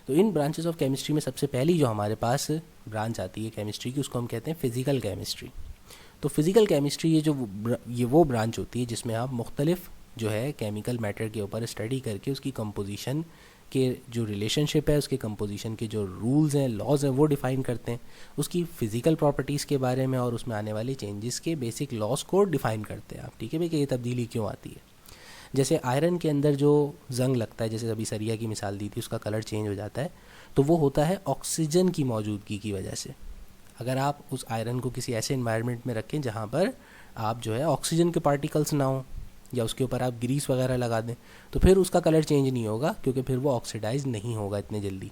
तो इन ब्रांचेस ऑफ केमिस्ट्री में सबसे पहली जो हमारे पास ब्रांच आती है केमिस्ट्री की उसको हम कहते हैं फ़िज़िकल केमिस्ट्री। तो फ़िज़िकल केमिस्ट्री ये वो ब्रांच होती है जिसमें आप मुख्तलिफ़ जो है केमिकल मैटर के ऊपर स्टडी करके उसकी कंपोजिशन के जो रिलेशनशिप है, उसके कंपोजिशन के जो रूल्स हैं, लॉज हैं, वो डिफ़ाइन करते हैं, उसकी फ़िज़िकल प्रॉपर्टीज़ के बारे में और उसमें आने वाले चेंजेस के बेसिक लॉज को डिफ़ाइन करते हैं आप। ठीक है भाई, कि ये तब्दीली क्यों आती है। जैसे आयरन के अंदर जो जंग लगता है, जैसे अभी सरिया की मिसाल दी थी, उसका कलर चेंज हो जाता है, तो वो होता है ऑक्सीजन की मौजूदगी की वजह से। अगर आप उस आयरन को किसी ऐसे इन्वायरमेंट में रखें जहाँ पर आप जो है ऑक्सीजन के पार्टिकल्स ना हो, या उसके ऊपर आप ग्रीस वगैरह लगा दें, तो फिर उसका कलर चेंज नहीं होगा क्योंकि फिर वो ऑक्सीडाइज नहीं होगा इतने जल्दी।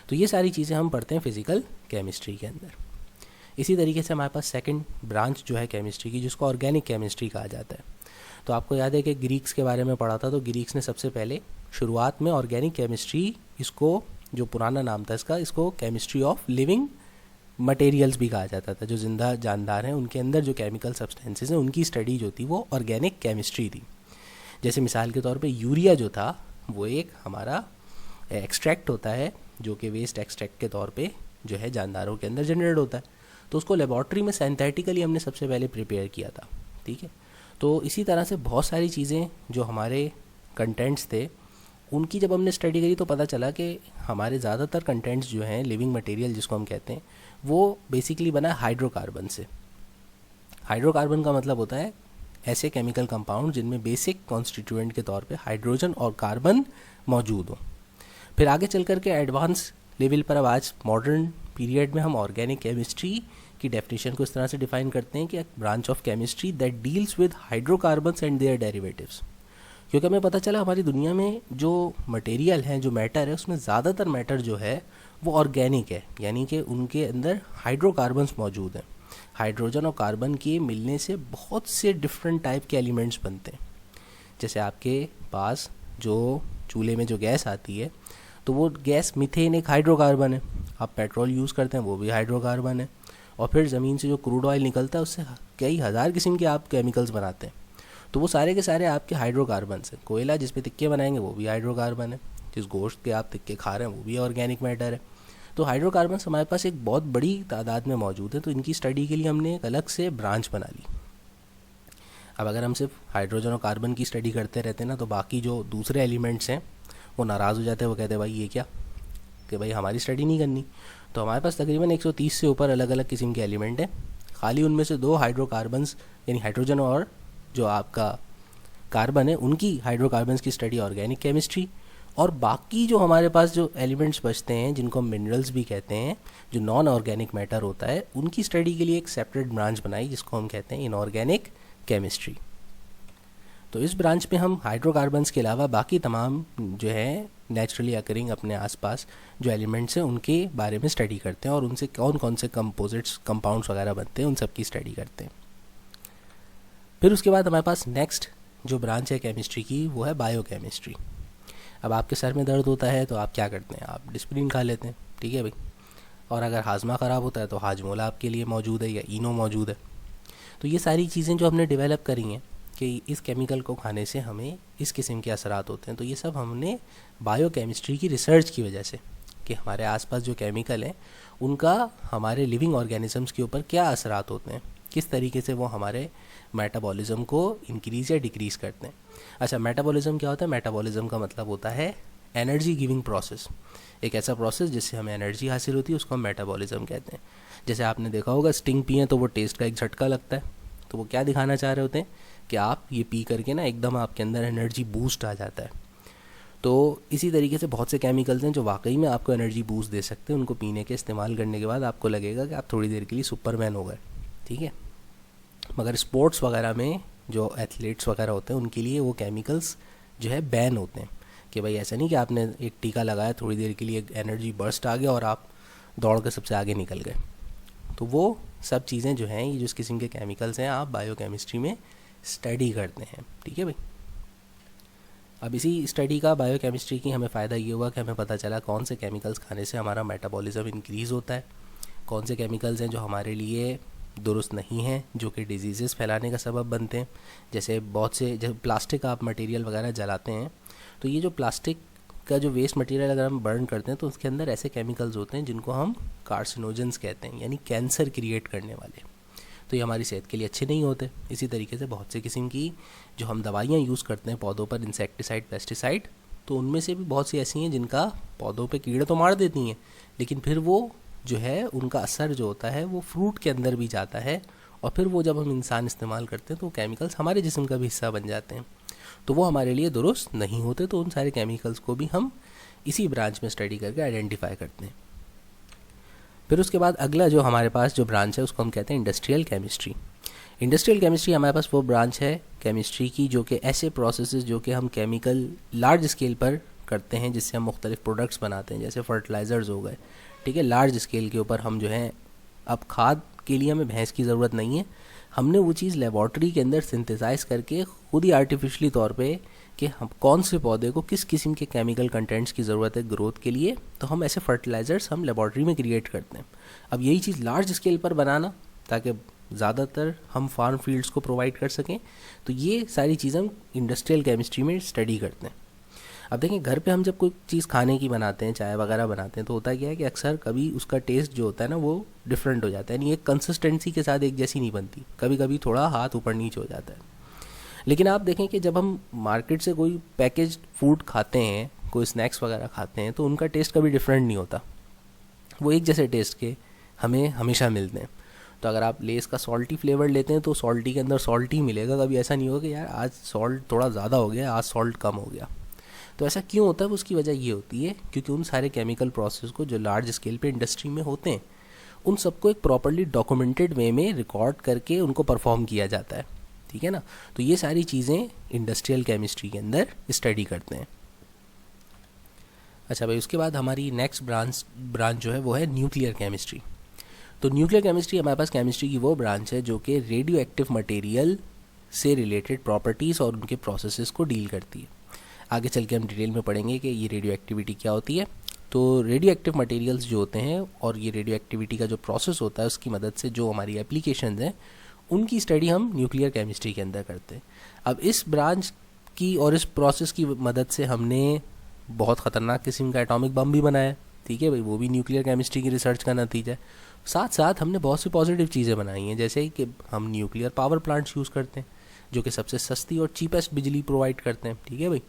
तो ये सारी चीज़ें हम पढ़ते हैं फ़िज़िकल केमिस्ट्री के अंदर। इसी तरीके से हमारे पास सेकंड ब्रांच जो है केमिस्ट्री की, जिसको ऑर्गेनिक केमिस्ट्री कहा जाता है। तो आपको याद है कि ग्रीक्स के बारे में पढ़ा था, तो ग्रीक्स ने सबसे पहले शुरुआत में ऑर्गेनिक केमिस्ट्री, इसको जो पुराना नाम था इसको केमिस्ट्री ऑफ लिविंग मटेरियल्स भी कहा जाता था। जो ज़िंदा जानदार हैं उनके अंदर जो केमिकल सब्सटेंसेस हैं उनकी स्टडी जो थी वो ऑर्गेनिक केमिस्ट्री थी। जैसे मिसाल के तौर पे यूरिया जो था वो एक हमारा एक्सट्रैक्ट होता है जो कि वेस्ट एक्सट्रैक्ट के तौर पे जो है जानदारों के अंदर जनरेट होता है, तो उसको लेबॉर्ट्री में सिंथेटिकली हमने सबसे पहले प्रिपेयर किया था। ठीक है, तो इसी तरह से बहुत सारी चीज़ें जो हमारे कंटेंट्स थे उनकी जब हमने स्टडी करी तो पता चला कि हमारे ज़्यादातर कंटेंट्स जो हैं लिविंग मटेरियल जिसको हम कहते हैं वो बेसिकली बना है हाइड्रोकार्बन से। हाइड्रोकार्बन का मतलब होता है ऐसे केमिकल कंपाउंड जिनमें बेसिक कॉन्स्टिट्यूएंट के तौर पे हाइड्रोजन और कार्बन मौजूद हो। फिर आगे चल कर के एडवांस लेवल पर अब आज मॉडर्न पीरियड में हम ऑर्गेनिक केमिस्ट्री की डेफिनेशन को इस तरह से डिफाइन करते हैं कि branch of chemistry that deals with hydrocarbons and their derivatives. क्योंकि हमें पता चला हमारी दुनिया में जो मटेरियल है, जो मैटर है, उसमें ज़्यादातर मैटर जो है वो ऑर्गेनिक है, यानी कि उनके अंदर हाइड्रोकार्बन्स मौजूद हैं। हाइड्रोजन और कार्बन के मिलने से बहुत से डिफरेंट टाइप के एलिमेंट्स बनते हैं। जैसे आपके पास जो चूल्हे में जो गैस आती है, तो वो गैस मीथेन एक हाइड्रोकार्बन है। आप पेट्रोल यूज़ करते हैं, वो भी हाइड्रोकार्बन है। और फिर ज़मीन से जो क्रूड ऑयल निकलता है, उससे कई हज़ार किस्म के आप केमिकल्स बनाते हैं। तो वो सारे के सारे आपके हाइड्रोकार्बन्स हैं। कोयला जिस पे तिक्के बनाएंगे वो भी हाइड्रोकार्बन है। जिस गोश्त के आप तिक्के खा रहे हैं वो भी ऑर्गेनिक मैटर है। तो हाइड्रोकार्बन्स हमारे पास एक बहुत बड़ी तादाद में मौजूद है। तो इनकी स्टडी के लिए हमने एक अलग से ब्रांच बना ली। अब अगर हम सिर्फ हाइड्रोजन और कार्बन की स्टडी करते रहते ना, तो बाकी जो दूसरे एलिमेंट्स हैं वो नाराज़ हो जाते हैं। वो कहते हैं भाई ये क्या, कि भाई हमारी स्टडी नहीं करनी। तो हमारे पास तकरीबन 130 से ऊपर अलग अलग किस्म के एलिमेंट हैं। खाली उनमें से 2 हाइड्रोकार्बन्स यानी हाइड्रोजन और जो आपका कार्बन है, उनकी हाइड्रोकार्बन्स की स्टडी ऑर्गेनिक केमिस्ट्री। और बाकी जो हमारे पास जो एलिमेंट्स बचते हैं, जिनको हम मिनरल्स भी कहते हैं, जो नॉन ऑर्गेनिक मैटर होता है, उनकी स्टडी के लिए एक सेपरेट ब्रांच बनाई जिसको हम कहते हैं इनऑर्गेनिक केमिस्ट्री। तो इस ब्रांच में हम हाइड्रोकार्बन्स के अलावा बाकी तमाम जो है नेचुरली अकरिंग अपने आसपास जो एलिमेंट्स हैं उनके बारे में स्टडी करते हैं और उनसे कौन कौन से कंपोजिट्स, कंपाउंड्स वगैरह बनते हैं, उन सब की स्टडी करते हैं। फिर उसके बाद हमारे पास नेक्स्ट जो ब्रांच है केमिस्ट्री की, वो है बायोकेमिस्ट्री। अब आपके सर में दर्द होता है तो आप क्या करते हैं, आप डिस्प्रिन खा लेते हैं, ठीक है भाई। और अगर हाजमा ख़राब होता है तो हाजमोला आपके लिए मौजूद है या इनो मौजूद है। तो ये सारी चीज़ें जो हमने डेवलप करी हैं कि इस केमिकल को खाने से हमें इस किस्म के असरात होते हैं, तो ये सब हमने बायोकेमिस्ट्री की रिसर्च की वजह से, कि हमारे आसपास जो केमिकल हैं उनका हमारे लिविंग ऑर्गेनिजम्स के ऊपर क्या असरात होते हैं, किस तरीके से वो हमारे मेटाबॉलिज्म को इंक्रीज़ या डिक्रीज़ करते हैं। अच्छा, मेटाबॉलिज्म क्या होता है? मेटाबॉलिज्म का मतलब होता है एनर्जी गिविंग प्रोसेस। एक ऐसा प्रोसेस जिससे हमें एनर्जी हासिल होती है, उसको हम मेटाबॉलिज्म कहते हैं। जैसे आपने देखा होगा स्टिंग पिए तो वो टेस्ट का एक झटका लगता है, तो वो क्या दिखाना चाह रहे होते हैं कि आप ये पी करके ना एकदम आपके अंदर एनर्जी बूस्ट आ जाता है। तो इसी तरीके से बहुत से केमिकल्स हैं जो वाकई में आपको एनर्जी बूस्ट दे सकते हैं। उनको पीने के, इस्तेमाल करने के बाद आपको लगेगा कि आप थोड़ी देर के लिए सुपरमैन हो गए, ठीक है। मगर स्पोर्ट्स वगैरह में जो एथलीट्स वगैरह होते हैं उनके लिए वो केमिकल्स जो है बैन होते हैं, कि भाई ऐसा नहीं कि आपने एक टीका लगाया, थोड़ी देर के लिए एनर्जी बर्स्ट आ गया और आप दौड़ कर सबसे आगे निकल गए। तो वो सब चीज़ें जो हैं, ये जिस किस्म के केमिकल्स हैं, आप बायोकेमिस्ट्री में स्टडी करते हैं, ठीक है भाई। अब इसी स्टडी का, बायोकेमिस्ट्री की, हमें फ़ायदा ये हुआ कि हमें पता चला कौन से केमिकल्स खाने से हमारा मेटाबॉलिज्म इंक्रीज़ होता है, कौन से केमिकल्स हैं जो हमारे लिए दुरुस्त नहीं हैं, जो कि डिजीज़ फैलाने का सबब बनते हैं। जैसे बहुत से, जैसे प्लास्टिक आप मटेरियल वगैरह जलाते हैं, तो ये जो प्लास्टिक का जो वेस्ट मटेरियल अगर हम बर्न करते हैं तो उसके अंदर ऐसे केमिकल्स होते हैं जिनको हम कार्सिनोजेंस कहते हैं, यानी कैंसर क्रिएट करने वाले। तो ये हमारी सेहत के लिए अच्छे नहीं होते। इसी तरीके से बहुत से किस्म की जो हम दवाइयाँ यूज़ करते हैं पौधों पर, इंसेक्टिसाइड, पेस्टिसाइड, तो उनमें से भी बहुत सी ऐसी हैं जिनका पौधों पे कीड़े तो मार देती हैं, लेकिन फिर वो जो है उनका असर जो होता है वो फ्रूट के अंदर भी जाता है, और फिर वो जब हम इंसान इस्तेमाल करते हैं तो केमिकल्स हमारे जिस्म का भी हिस्सा बन जाते हैं, तो वो हमारे लिए दुरुस्त नहीं होते। तो उन सारे केमिकल्स को भी हम इसी ब्रांच में स्टडी करके आइडेंटिफाई करते हैं। फिर उसके बाद अगला जो हमारे पास जो ब्रांच है उसको हम कहते हैं इंडस्ट्रियल केमिस्ट्री। इंडस्ट्रियल केमिस्ट्री हमारे पास वो ब्रांच है केमिस्ट्री की जो कि ऐसे प्रोसेसेस जो कि हम केमिकल लार्ज स्केल पर करते हैं, जिससे हम मुख्तलिफ प्रोडक्ट्स बनाते हैं, जैसे फर्टिलाइज़र्स हो गए, ठीक है। लार्ज स्केल के ऊपर हम जो है, अब खाद के लिए हमें भैंस की ज़रूरत नहीं है, हमने वो चीज़ लेबॉर्ट्री के अंदर सिंथेसाइज करके खुद ही आर्टिफिशली तौर पे कि हम कौन से पौधे को किस किस्म के केमिकल कंटेंट्स की ज़रूरत है ग्रोथ के लिए, तो हम ऐसे फर्टिलाइज़र्स हम लेबॉर्ट्री में क्रिएट करते हैं। अब यही चीज़ लार्ज स्केल पर बनाना, ताकि ज़्यादातर हम फार्म फील्ड्स को प्रोवाइड कर सकें, तो ये सारी चीज़ हम इंडस्ट्रियल केमिस्ट्री में स्टडी करते हैं। अब देखें, घर पे हम जब कोई चीज़ खाने की बनाते हैं, चाय वगैरह बनाते हैं, तो होता क्या है कि अक्सर कभी उसका टेस्ट जो होता है ना वो डिफरेंट हो जाता है, यानी एक कंसिस्टेंसी के साथ एक जैसी नहीं बनती, कभी कभी थोड़ा हाथ ऊपर नीचे हो जाता है। लेकिन आप देखें कि जब हम मार्केट से कोई पैकेज फूड खाते हैं, कोई स्नैक्स वगैरह खाते हैं, तो उनका टेस्ट कभी डिफरेंट नहीं होता, वो एक जैसे टेस्ट के हमें हमेशा मिलते हैं। तो अगर आप लेस का सॉल्टी फ्लेवर लेते हैं तो सॉल्टी के अंदर सॉल्टी मिलेगा, कभी ऐसा नहीं होगा कि यार आज सॉल्ट थोड़ा ज़्यादा हो गया, आज सॉल्ट कम हो गया। तो ऐसा क्यों होता है? उसकी वजह ये होती है क्योंकि उन सारे केमिकल प्रोसेस को जो लार्ज स्केल पे इंडस्ट्री में होते हैं, उन सबको एक प्रॉपर्ली डॉक्यूमेंटेड वे में रिकॉर्ड करके उनको परफॉर्म किया जाता है, ठीक है ना। तो ये सारी चीज़ें इंडस्ट्रियल केमिस्ट्री के अंदर स्टडी करते हैं। अच्छा भाई, उसके बाद हमारी नेक्स्ट ब्रांच जो है वो है न्यूक्लियर केमिस्ट्री। तो न्यूक्लियर केमिस्ट्री हमारे पास केमिस्ट्री की वो ब्रांच है जो कि रेडियो एक्टिव मटेरियल से रिलेटेड प्रॉपर्टीज़ और उनके प्रोसेसेस को डील करती है। आगे चल के हम डिटेल में पढ़ेंगे कि ये रेडियो एक्टिविटी क्या होती है। तो रेडियो एक्टिव मटेरियल्स जो होते हैं और ये रेडियो एक्टिविटी का जो प्रोसेस होता है उसकी मदद से जो हमारी एप्लीकेशंस हैं उनकी स्टडी हम न्यूक्लियर केमिस्ट्री के अंदर करते हैं। अब इस ब्रांच की और इस प्रोसेस की मदद से हमने बहुत ख़तरनाक किस्म का एटॉमिक बम भी बनाया, ठीक है भाई, वो भी न्यूक्लियर केमिस्ट्री की रिसर्च का नतीजा है। साथ साथ हमने बहुत सी पॉजिटिव चीज़ें बनाई हैं, जैसे कि हम न्यूक्लियर पावर प्लांट्स यूज़ करते हैं जो कि सबसे सस्ती और चीपेस्ट बिजली प्रोवाइड करते हैं, ठीक है भाई।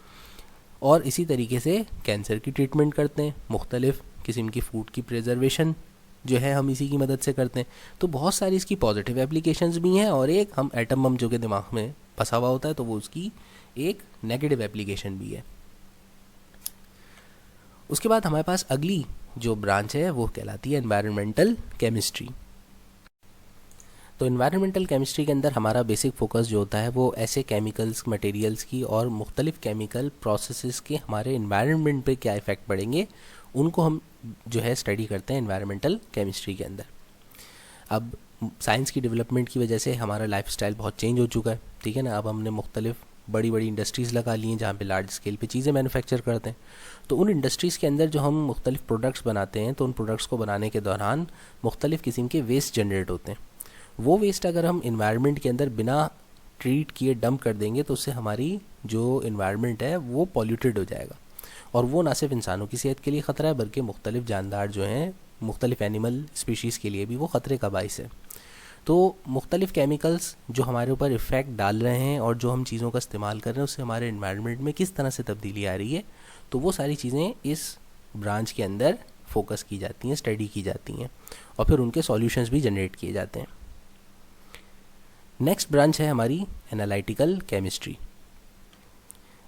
और इसी तरीके से कैंसर की ट्रीटमेंट करते हैं, मुख्तलिफ़ किस्म की फूड की प्रिजर्वेशन जो है हम इसी की मदद से करते हैं। तो बहुत सारी इसकी पॉजिटिव एप्लीकेशंस भी हैं और एक हम एटम बम जो कि दिमाग में फंसा हुआ होता है तो वो उसकी एक नेगेटिव एप्लीकेशन भी है। उसके बाद हमारे पास अगली जो ब्रांच है वो कहलाती है एनवायरनमेंटल केमिस्ट्री। तो एनवायरनमेंटल केमिस्ट्री के अंदर हमारा बेसिक फोकस जो होता है वो ऐसे केमिकल्स मटेरियल्स की और मुख्तलिफ़ केमिकल प्रोसेसेस के हमारे एनवायरनमेंट पे क्या इफ़ेक्ट पड़ेंगे उनको हम जो है स्टडी करते हैं एनवायरनमेंटल केमिस्ट्री के अंदर। अब साइंस की डेवलपमेंट की वजह से हमारा लाइफस्टाइल बहुत चेंज हो चुका है, ठीक है ना। अब हमने मुख्तलिफ़ बड़ी बड़ी इंडस्ट्रीज़ लगा ली हैं जहाँ पे लार्ज स्केल पे चीज़ें मैन्युफैक्चर करते हैं। तो उन इंडस्ट्रीज़ के अंदर जो हम मुख्तलिफ़ प्रोडक्ट्स बनाते हैं तो उन प्रोडक्ट्स को बनाने के दौरान मुख्तलिफ़ किस्म के वेस्ट जनरेट होते हैं। वो वेस्ट अगर हम इन्वायरमेंट के अंदर बिना ट्रीट किए डंप कर देंगे तो उससे हमारी जो इन्वायरमेंट है वो पॉल्यूटेड हो जाएगा और वो ना सिर्फ इंसानों की सेहत के लिए ख़तरा है बल्कि मुख्तलिफ़ जानदार जो हैं मुख्तलिफ़ एनिमल स्पीशीज़ के लिए भी वो ख़तरे का बाइस है। तो मुख्तलिफ़ केमिकल्स जो हमारे ऊपर इफ़ेक्ट डाल रहे हैं और जो हम चीज़ों का इस्तेमाल कर रहे हैं उससे हमारे इन्वायरमेंट में किस तरह से तब्दीली आ रही है, तो वो सारी चीज़ें इस ब्रांच के अंदर फोकस की जाती हैं, स्टडी की जाती हैं और फिर उनके सॉल्यूशंस भी जनरेट किए जाते हैं। नेक्स्ट ब्रांच है हमारी एनालिटिकल केमिस्ट्री।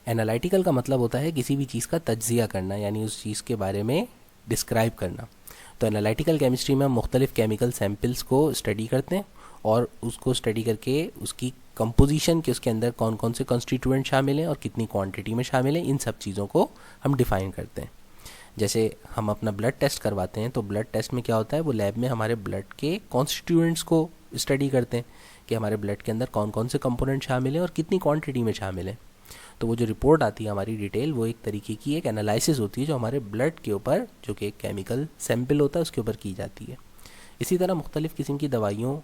एनालिटिकल का मतलब होता है किसी भी चीज़ का तज्जिया करना, यानी उस चीज़ के बारे में डिस्क्राइब करना। तो एनालिटिकल केमिस्ट्री में हम मुख्तलिफ़ केमिकल सैम्पल्स को स्टडी करते हैं और उसको स्टडी करके उसकी कंपोजिशन के उसके अंदर कौन कौन से कॉन्स्टिट्यूएंट शामिल हैं और कितनी क्वांटिटी में शामिल हैं, इन सब चीज़ों को हम डिफ़ाइन करते हैं। जैसे हम अपना ब्लड टेस्ट करवाते हैं तो ब्लड टेस्ट में क्या होता है, वो लैब में हमारे ब्लड के कॉन्स्टिट्यूएंट्स को स्टडी करते हैं कि हमारे ब्लड के अंदर कौन कौन से कंपोनेंट शामिल हैं और कितनी क्वांटिटी में शामिल हैं। तो वो जो रिपोर्ट आती है हमारी डिटेल, वो एक तरीके की एक एनालिसिस होती है जो हमारे ब्लड के ऊपर, जो कि एक केमिकल सैम्पल होता है, उसके ऊपर की जाती है। इसी तरह मुख्तलिफ़ किस्म की दवाइयों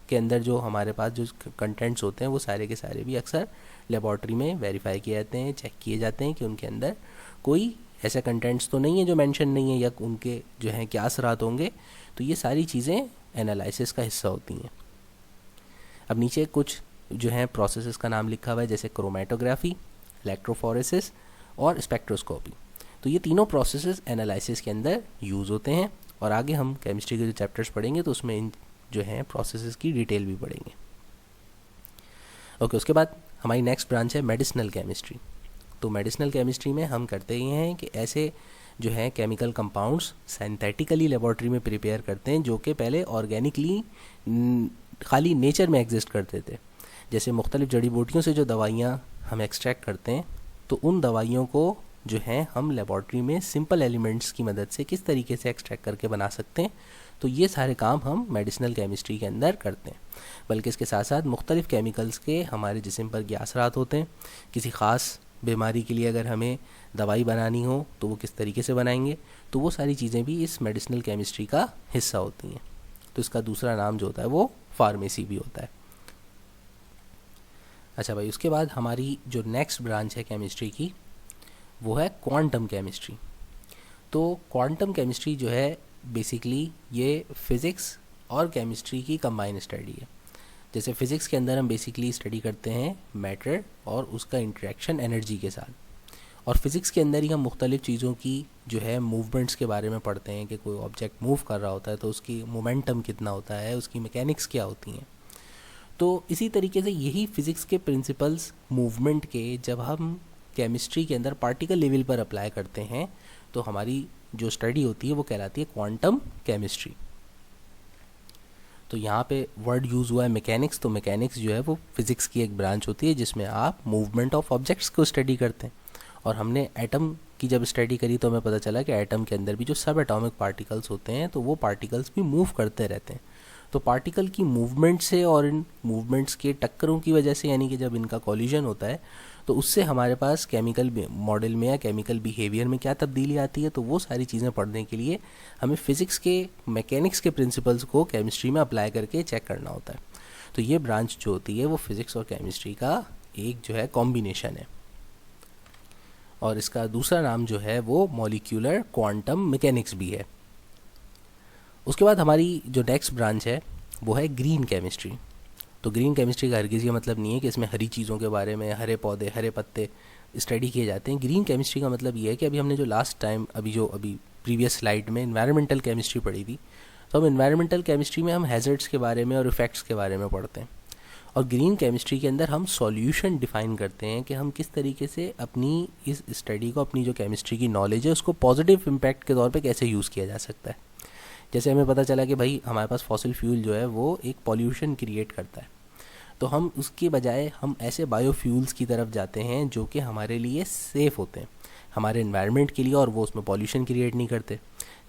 के अंदर जो हमारे पास जो कंटेंट्स होते हैं वो सारे के सारे भी अक्सर लेबॉर्ट्री में वेरीफाई किए जाते हैं, चेक किए जाते हैं कि उनके अंदर कोई ऐसे कंटेंट्स तो नहीं है जो मेंशन नहीं है या उनके जो हैं क्या असरात होंगे। तो ये सारी चीज़ें एनालिसिस का हिस्सा होती हैं। अब नीचे कुछ जो हैं प्रोसेसेस का नाम लिखा हुआ है, जैसे क्रोमेटोग्राफी, इलेक्ट्रोफोरेसिस और स्पेक्ट्रोस्कोपी। तो ये तीनों प्रोसेसेस एनालिसिस के अंदर यूज़ होते हैं और आगे हम केमिस्ट्री के जो चैप्टर्स पढ़ेंगे तो उसमें इन जो हैं प्रोसेसेस की डिटेल भी पढ़ेंगे। ओके, उसके बाद हमारी नेक्स्ट ब्रांच है मेडिसिनल केमिस्ट्री। तो मेडिसिनल केमिस्ट्री में हम करते ये हैं कि ऐसे जो है केमिकल कंपाउंड्स सिंथेटिकली लेबॉर्ट्री में प्रिपेयर करते हैं जो कि पहले ऑर्गेनिकली खाली नेचर में एग्जिस्ट करते थे। जैसे मुख्तलिफ़ जड़ी बूटियों से जो दवाइयाँ हम एक्सट्रैक्ट करते हैं तो उन दवाइयों को जो है हम लेबॉर्ट्री में सिंपल एलिमेंट्स की मदद से किस तरीके से एक्सट्रैक्ट करके बना सकते हैं। तो ये सारे काम हम मेडिसिनल केमिस्ट्री के अंदर करते हैं। बल्कि इसके साथ साथ मुख्तलिफ़ केमिकल्स के हमारे जिस्म पर क्या असरात होते हैं, किसी ख़ास बीमारी के लिए अगर हमें दवाई बनानी हो तो वो किस तरीके से बनाएंगे, तो वो सारी चीज़ें भी इस मेडिसिनल केमिस्ट्री का हिस्सा होती हैं। तो इसका दूसरा नाम जो होता है वो फार्मेसी भी होता है। अच्छा भाई, उसके बाद हमारी जो नेक्स्ट ब्रांच है केमिस्ट्री की वो है क्वांटम केमिस्ट्री। तो क्वांटम केमिस्ट्री जो है बेसिकली ये फ़िज़िक्स और केमिस्ट्री की कंबाइन स्टडी है। जैसे फ़िज़िक्स के अंदर हम बेसिकली स्टडी करते हैं मैटर और उसका इंटरेक्शन एनर्जी के साथ, और फिज़िक्स के अंदर ही हम मुख्तलिफ़ चीज़ों की जो है मूवमेंट्स के बारे में पढ़ते हैं कि कोई ऑब्जेक्ट मूव कर रहा होता है तो उसकी मोमेंटम कितना होता है, उसकी मैकेनिक्स क्या होती हैं। तो इसी तरीके से यही फ़िज़िक्स के प्रिंसिपल्स मूवमेंट के जब हम केमिस्ट्री के अंदर पार्टिकल लेवल पर अप्लाई करते हैं तो हमारी जो स्टडी होती है वो कहलाती है क्वांटम केमिस्ट्री। तो यहाँ पे वर्ड यूज़ हुआ है मैकेनिक्स, तो मैकेनिक्स जो है वो फिज़िक्स की एक ब्रांच होती है जिसमें आप मूवमेंट ऑफ ऑब्जेक्ट्स को स्टडी करते हैं। और हमने एटम की जब स्टडी करी तो हमें पता चला कि एटम के अंदर भी जो सब एटॉमिक पार्टिकल्स होते हैं तो वो पार्टिकल्स भी मूव करते रहते हैं। तो पार्टिकल की मूवमेंट से और इन मूवमेंट्स के टक्करों की वजह से, यानी कि जब इनका कॉलिजन होता है तो उससे हमारे पास केमिकल मॉडल में या केमिकल बिहेवियर में क्या तब्दीली आती है, तो वो सारी चीज़ें पढ़ने के लिए हमें फ़िज़िक्स के मैकेनिक्स के प्रिंसिपल्स को केमिस्ट्री में अप्लाई करके चेक करना होता है। तो ये ब्रांच जो होती है वो फिज़िक्स और केमिस्ट्री का एक जो है कॉम्बिनेशन है, और इसका दूसरा नाम जो है वो मॉलिक्यूलर क्वांटम मैकेनिक्स भी है। उसके बाद हमारी जो नेक्स्ट ब्रांच है वो है ग्रीन केमिस्ट्री। तो ग्रीन केमिस्ट्री का हरगिज़ ये मतलब नहीं है कि इसमें हरी चीज़ों के बारे में, हरे पौधे, हरे पत्ते स्टडी किए जाते हैं। ग्रीन केमिस्ट्री का मतलब ये है कि अभी हमने जो लास्ट टाइम अभी प्रीवियस स्लाइड में इन्वायरमेंटल केमिस्ट्री पढ़ी थी, तो हम इन्वायरमेंटल केमिस्ट्री में हम हैज़र्ड्स के बारे में और इफ़ेक्ट्स के बारे में पढ़ते हैं। और ग्रीन केमिस्ट्री के अंदर हम सॉल्यूशन डिफ़ाइन करते हैं कि हम किस तरीके से अपनी इस स्टडी को, अपनी जो केमिस्ट्री की नॉलेज है उसको पॉजिटिव इम्पैक्ट के तौर पे कैसे यूज़ किया जा सकता है। जैसे हमें पता चला कि भाई हमारे पास फॉसिल फ्यूल जो है वो एक पॉल्यूशन क्रिएट करता है, तो हम उसके बजाय हम ऐसे बायोफ्यूल्स की तरफ जाते हैं जो कि हमारे लिए सेफ़ होते हैं, हमारे एनवायरनमेंट के लिए, और वो उसमें पॉल्यूशन क्रिएट नहीं करते।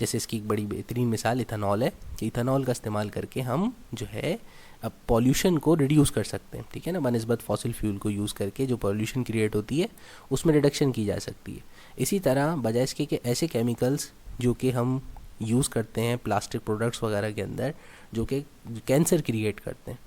जैसे इसकी एक बड़ी बेहतरीन मिसाल इथेनॉल है कि इथेनॉल का इस्तेमाल करके हम जो है अब पॉल्यूशन को रिड्यूस कर सकते हैं, ठीक है ना, बनिस्बत फॉसिल फ्यूल को यूज़ करके जो पॉल्यूशन क्रिएट होती है उसमें रिडक्शन की जा सकती है। इसी तरह बजाय इसके कि ऐसे केमिकल्स जो कि हम यूज़ करते हैं प्लास्टिक प्रोडक्ट्स वगैरह के अंदर जो कि कैंसर क्रिएट करते हैं,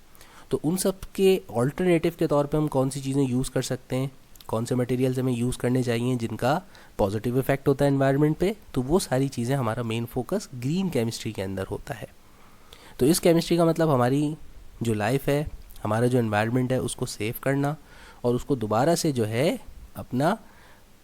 तो उन सब के ऑल्टरनेटिव के तौर पे हम कौन सी चीज़ें यूज़ कर सकते हैं, कौन से मटेरियल्स हमें यूज़ करने चाहिए जिनका पॉजिटिव इफेक्ट होता है एनवायरनमेंट पे, तो वो सारी चीज़ें हमारा मेन फोकस ग्रीन केमिस्ट्री के अंदर होता है। तो इस केमिस्ट्री का मतलब हमारी जो लाइफ है, हमारा जो एनवायरनमेंट है उसको सेव करना और उसको दोबारा से जो है अपना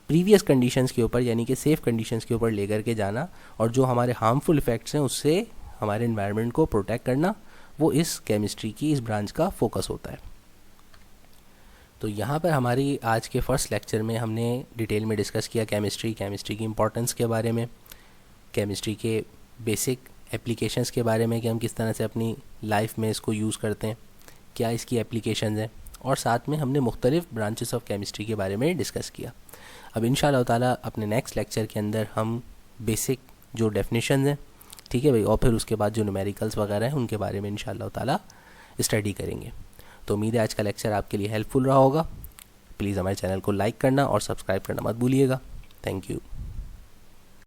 प्रीवियस कंडीशंस के ऊपर, यानी कि सेफ़ कंडीशंस के ऊपर लेकर के जाना, और जो हमारे हार्मफुल इफ़ेक्ट्स हैं उससे हमारे एनवायरनमेंट को प्रोटेक्ट करना, वो इस केमिस्ट्री की इस ब्रांच का फोकस होता है। तो यहाँ पर हमारी आज के फर्स्ट लेक्चर में हमने डिटेल में डिस्कस किया केमिस्ट्री की इम्पोर्टेंस के बारे में, केमिस्ट्री के बेसिक एप्लीकेशंस के बारे में कि हम किस तरह से अपनी लाइफ में इसको यूज़ करते हैं, क्या इसकी एप्लीकेशंस हैं, और साथ में हमने मुख्तलिफ ब्रांचेस ऑफ केमिस्ट्री के बारे में डिस्कस किया। अब इंशाअल्लाह ताला अपने नेक्स्ट लेक्चर के अंदर हम बेसिक जो डेफिनेशंस हैं, ठीक है भाई, और फिर उसके बाद जो न्यूमेरिकल्स वगैरह हैं उनके बारे में इंशाअल्लाह ताला स्टडी करेंगे। तो उम्मीद है आज का लेक्चर आपके लिए हेल्पफुल रहा होगा। प्लीज़ हमारे चैनल को लाइक करना और सब्सक्राइब करना मत भूलिएगा। Thank you.